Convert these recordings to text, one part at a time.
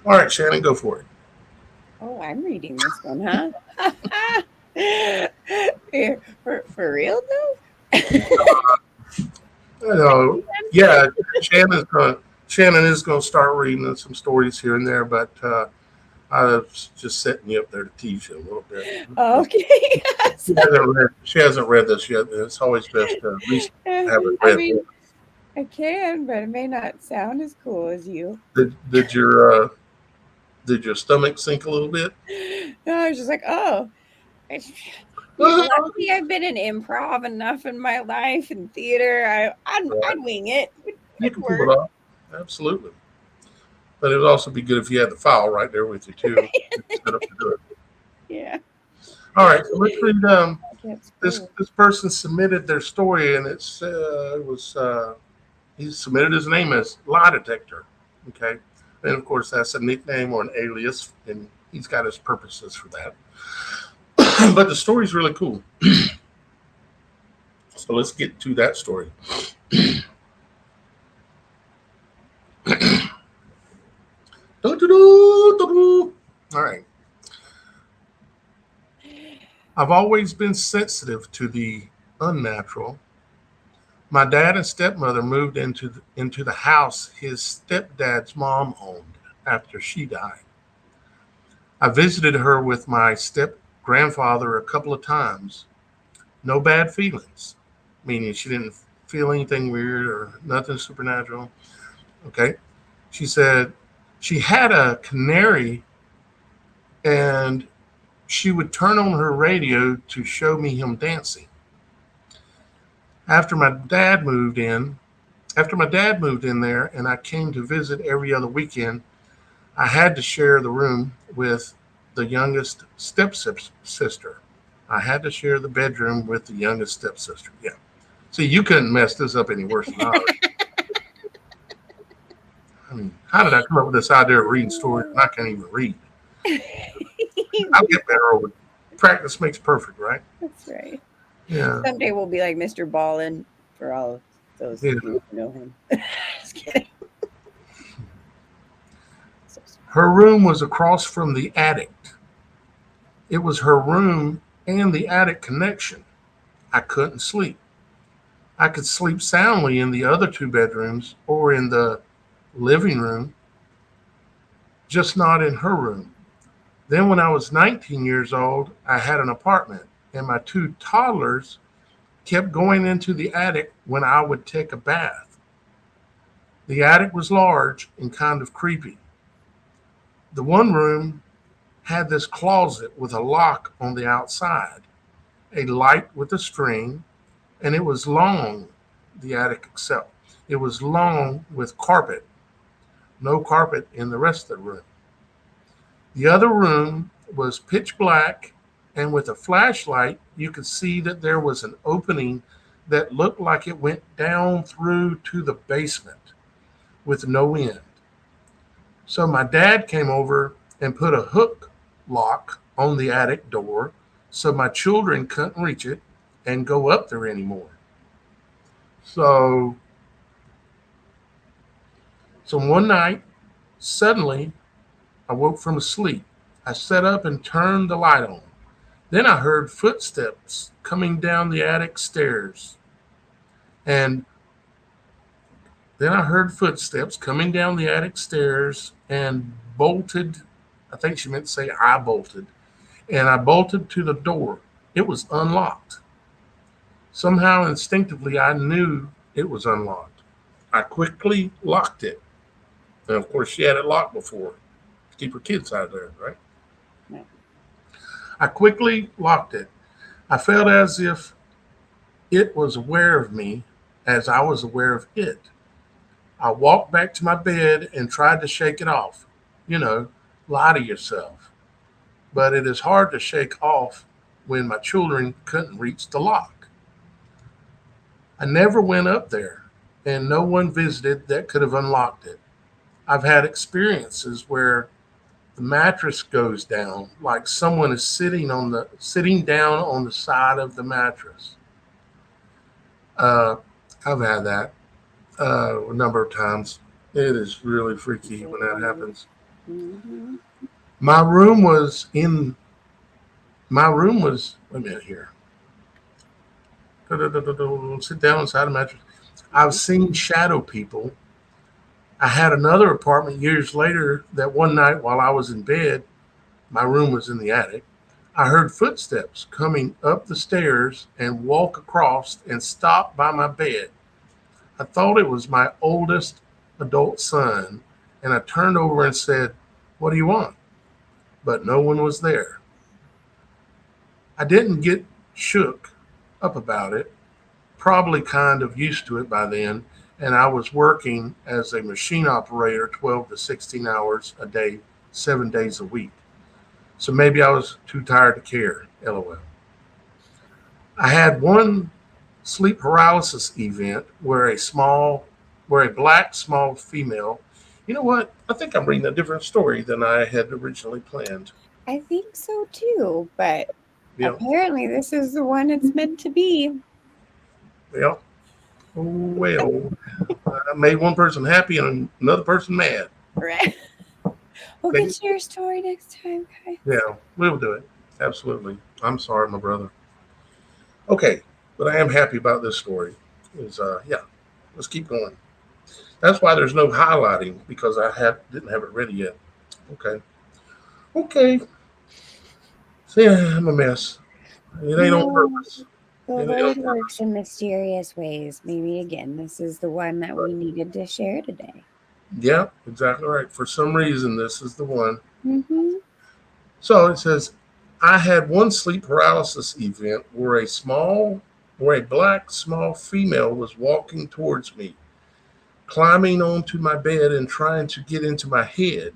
All right, Shannon, go for it. Oh, I'm reading this one, huh? Yeah, for real though? You know, yeah, Shannon is gonna start reading some stories here and there, but I was just setting you up there to tease you a little bit. Okay. She hasn't read this yet. It's always best to at least have it I read mean, once. I can, but it may not sound as cool as you. Did your stomach sink a little bit? No, I was just like, oh, it's- Uh, luckily I've been in improv enough in my life and theater. I'd right. wing it. You It'd can pull work. it off. Absolutely. But it would also be good if you had the file right there with you too. Set up to do it. Yeah, All right, so let's read. that's This cool. this person submitted their story, and it was he submitted his name as Lie Detector. Okay, and of course that's a nickname or an alias, and he's got his purposes for that. But the story's really cool. So let's get to that story. All right. I've always been sensitive to the unnatural. My dad and stepmother moved into the house his stepdad's mom owned after she died. I visited her with my step grandfather a couple of times. No bad feelings, meaning she didn't feel anything weird or nothing supernatural. Okay. She said she had a canary and she would turn on her radio to show me him dancing. After my dad moved in, After my dad moved in there and I came to visit every other weekend, I had to share the room with the youngest stepsister. I had to share the bedroom with the youngest stepsister. Yeah. See, you couldn't mess this up any worse than I. I mean, how did I come up with this idea of reading stories and I can't even read? I'll get better over it. Practice makes perfect, right? That's right. Yeah. Someday we'll be like Mr. Ballin for all those of Yeah. you who know him. Just kidding. So Her room was across from the attic. It was her room and the attic connection. I couldn't sleep. I could sleep soundly in the other two bedrooms or in the living room, just not in her room. Then, when I was 19 years old, I had an apartment, and my two toddlers kept going into the attic when I would take a bath. The attic was large and kind of creepy. The one room had this closet with a lock on the outside, a light with a string, and it was long, the attic itself. It was long with carpet, no carpet in the rest of the room. The other room was pitch black, and with a flashlight, you could see that there was an opening that looked like it went down through to the basement with no end. So my dad came over and put a hook lock on the attic door so my children couldn't reach it and go up there anymore. So, so one night, suddenly, I woke from sleep. I sat up and turned the light on. Then I heard footsteps coming down the attic stairs. And then I heard footsteps coming down the attic stairs and bolted. I think she meant to say I bolted. And I bolted to the door. It was unlocked. Somehow, instinctively, I knew it was unlocked. I quickly locked it. And of course, she had it locked before to keep her kids out of there, right? no. I quickly locked it. I felt as if it was aware of me as I was aware of it. I walked back to my bed and tried to shake it off. You know, lie to yourself. But it is hard to shake off when my children couldn't reach the lock. I never went up there, and no one visited that could have unlocked it. I've had experiences where the mattress goes down, like someone is sitting down on the side of the mattress. Uh, I've had that a number of times. It is really freaky when that happens. Mm-hmm. My room was in my room was wait a minute here. Sit down inside a mattress. I've seen shadow people. I had another apartment years later that one night while I was in bed, my room was in the attic. I heard footsteps coming up the stairs and walk across and stop by my bed. I thought it was my oldest adult son, and I turned over and said, "What do you want?" But no one was there. I didn't get shook up about it, probably kind of used to it by then, and I was working as a machine operator 12 to 16 hours a day, 7 days a week. So maybe I was too tired to care. LOL. I had one sleep paralysis event where a black small female. You know what? I think I'm reading a different story than I had originally planned. I think so too, but Yeah, apparently this is the one it's meant to be. yeah. Well, I made one person happy and another person mad. Right. We'll They, get to your story next time, guys. yeah, we'll do it. Absolutely. I'm sorry, my brother. Okay, but I am happy about this story. Yeah, let's keep going. That's why there's no highlighting because didn't have it ready yet. Okay. Okay. See, I'm a mess. It ain't on Well, purpose. the It ain't on Lord purpose. works in mysterious ways. Maybe again, this is the one that we needed to share today. Yeah, exactly right. For some reason, this is the one. Mm-hmm. So it says, I had one sleep paralysis event where a black small female was walking towards me, climbing onto my bed and trying to get into my head.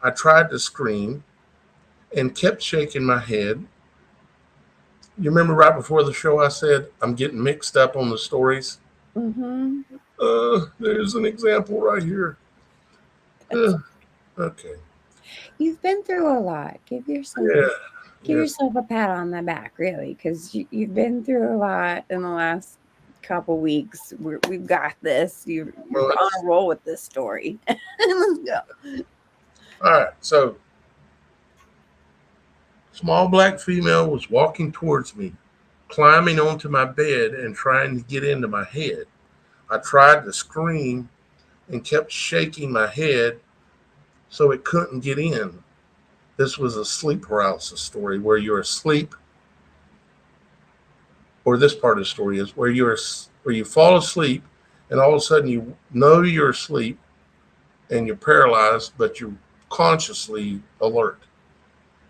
I tried to scream and kept shaking my head. You remember right before the show, I said I'm getting mixed up on the stories. Mm-hmm. There's an example right here. That's, Uh, okay. you've been through a lot. Yeah. Give Yes. yourself a pat on the back, really, because you've been through a lot in the last couple weeks. We've got this. You're Well, on a roll with this story. Let's go. all right. So, small black female was walking towards me, climbing onto my bed and trying to get into my head. I tried to scream and kept shaking my head so it couldn't get in. This was a sleep paralysis story where you're asleep, or this part of the story is where you fall asleep and all of a sudden you know you're asleep and you're paralyzed, but you're consciously alert.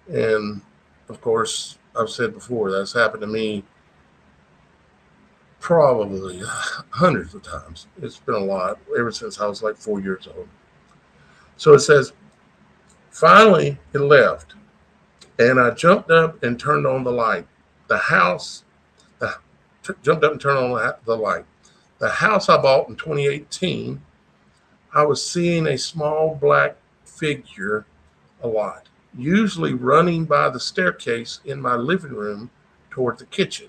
And of course, I've said before that's happened to me probably hundreds of times. It's been a lot ever since I was like 4 years old. So it says, finally, it left, and I jumped up and turned on the light. The house, the, jumped up and turned on the light. The house I bought in 2018, I was seeing a small black figure a lot, usually running by the staircase in my living room toward the kitchen.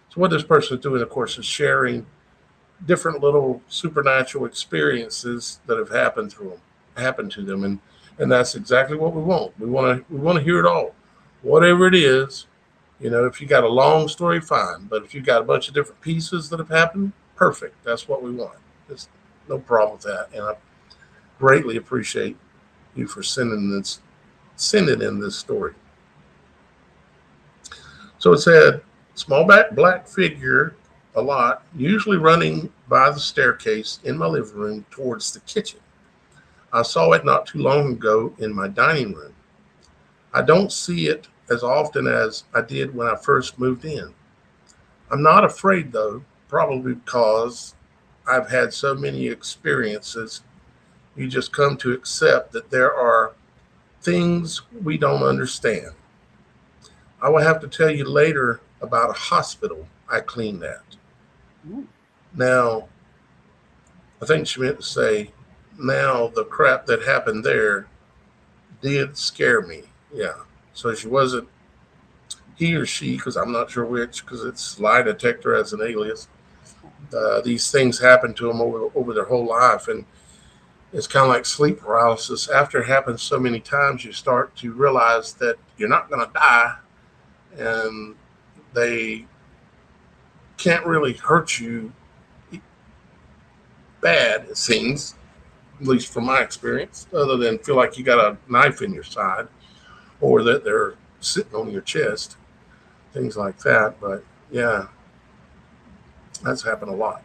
So what this person is doing, of course, is sharing different little supernatural experiences that have happened to them, and that's exactly what we want. We want to hear it all, whatever it is. If you got a long story, fine, but if you got a bunch of different pieces that have happened, perfect. That's what we want. There's no problem with that, and I greatly appreciate you for sending in this story. So it said, small black figure a lot, usually running by the staircase in my living room towards the kitchen. I saw it not too long ago in my dining room. I don't see it as often as I did when I first moved in. I'm not afraid though, probably because I've had so many experiences. You just come to accept that there are things we don't understand. I will have to tell you later about a hospital I cleaned at. Mm. Now, I think she meant to say, now the crap that happened there did scare me. Yeah. So she wasn't he or she, because I'm not sure which, because it's lie detector as an alias. These things happen to them over their whole life, and It's kind of like sleep paralysis. After it happens so many times, you start to realize that you're not going to die, and they can't really hurt you bad, it seems, at least from my experience, other than feel like you got a knife in your side or that they're sitting on your chest, things like that. But yeah, that's happened a lot.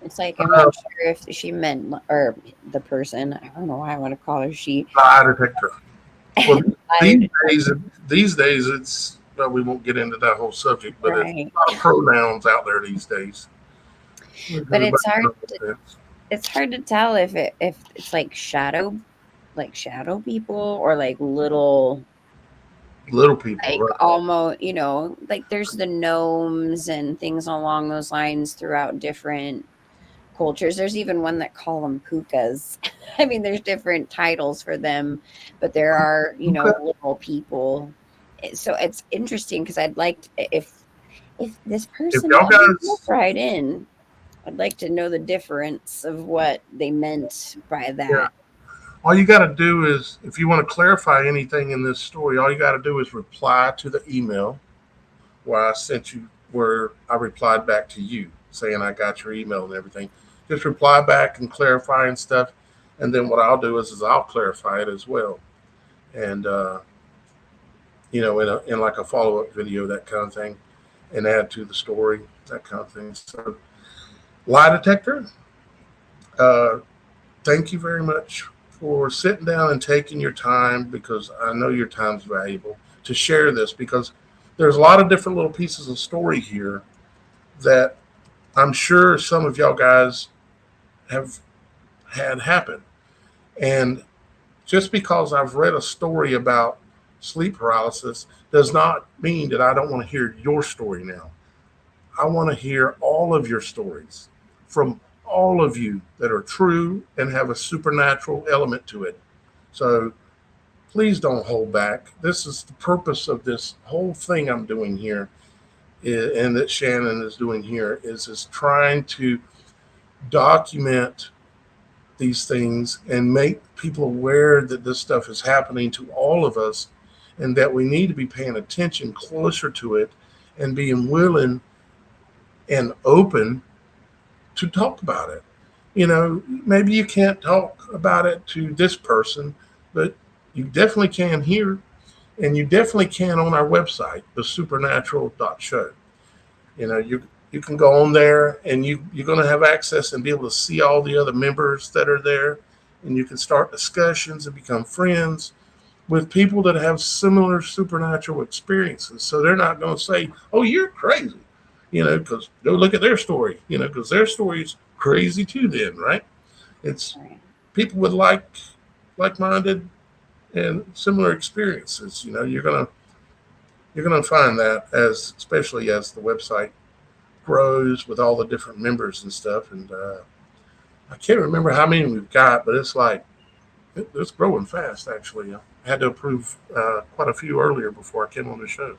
It's like I'm not sure if she meant or the person. I don't know why I want to call her she. Lie detector. Well, these Lied. days, these days it's well, we won't get into that whole subject, but it's Right. a lot of pronouns out there these days. But Everybody knows that. it's hard to tell if it's like shadow people or like little Little people, like right? almost like there's the gnomes and things along those lines throughout different cultures. There's even one that call them pukas. I mean, there's different titles for them, but there are Okay. little people. So it's interesting because I'd like if this If person y'all guys, right in, I'd like to know the difference of what they meant by yeah, that. all you got to do is, if you want to clarify anything in this story, all you got to do is reply to the email where I sent you, where I replied back to you saying I got your email and everything. Just reply back and clarify and stuff. And then what I'll do is I'll clarify it as well. And, in like a follow up video, that kind of thing, and add to the story, that kind of thing. So, lie detector, uh, thank you very much for sitting down and taking your time, because I know your time's valuable to share this, because there's a lot of different little pieces of story here that I'm sure some of y'all guys have had happen. And just because I've read a story about sleep paralysis does not mean that I don't want to hear your story now. I want to hear all of your stories from all of you that are true and have a supernatural element to it. So please don't hold back. This is the purpose of this whole thing I'm doing here, and that Shannon is doing here, is trying to document these things and make people aware that this stuff is happening to all of us, and that we need to be paying attention closer to it and being willing and open to talk about it. Maybe you can't talk about it to this person, but you definitely can here, and you definitely can on our website, thesupernatural.show. You can go on there, and you're going to have access and be able to see all the other members that are there, and you can start discussions and become friends with people that have similar supernatural experiences. So they're not going to say, "Oh, you're crazy," because go look at their story, because their story's crazy too. Then, right? It's Right. people with like-minded and similar experiences. You're gonna find that, as especially as the website grows with all the different members and stuff. And I can't remember how many we've got, but it's like it's growing fast. Actually, I had to approve quite a few earlier before I came on the show.